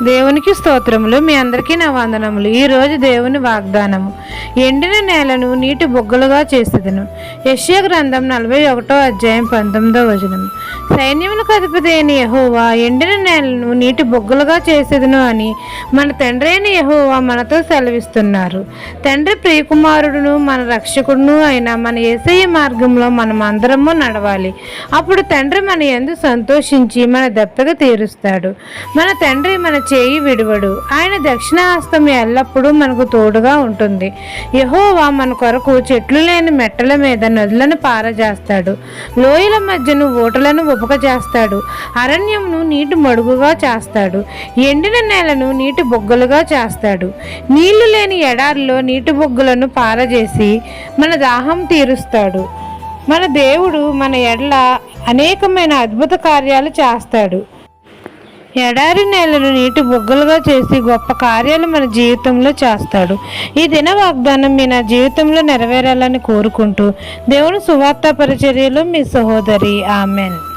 దేవునికి స్తోత్రములు. మీ అందరికీ నా వందనములు. ఈరోజు దేవుని వాగ్దానము, ఎండిన నేలను నీటి బొగ్గలుగా చేసేదను. యెషయా గ్రంథం 41:19. సైన్యములకు అధిపతి అయిన యెహోవా ఎండిన నేలను నీటి బొగ్గలుగా చేసేదను అని మన తండ్రి అయిన యెహోవా మనతో సెలవిస్తున్నారు. తండ్రి ప్రియకుమారుడును మన రక్షకుడును అయిన మన యేసయ్య మార్గంలో మనం అందరము నడవాలి. అప్పుడు తండ్రి మన యందు సంతోషించి మన దప్పిక తీరుస్తాడు. మన తండ్రి మన చేయి విడువడు. ఆయన దక్షిణహస్తం ఎల్లప్పుడూ మనకు తోడుగా ఉంటుంది. యెహోవా మన కొరకు చెట్లు లేని మెట్టల మీద నదులను పారజేస్తాడు. లోయల మధ్యను ఊటలను ఉపకచేస్తాడు. అరణ్యమును నీటి మడుగుగా చేస్తాడు. ఎండిన నేలను నీటి బొగ్గలుగా చేస్తాడు. నీళ్లు లేని ఎడారిలో నీటి బొగ్గులను పారజేసి మన దాహం తీరుస్తాడు. మన దేవుడు మన ఎడల అనేకమైన అద్భుత కార్యాలు చేస్తాడు. ఎడారి నేలను నీటి బొగ్గలుగా చేసి గొప్ప కార్యాలు మన జీవితంలో చేస్తాడు. ఈ దిన వాగ్దానం మీ నా జీవితంలో నెరవేరాలని కోరుకుంటూ దేవుని సువార్త పరిచర్యలో మీ సహోదరి. ఆమెన్.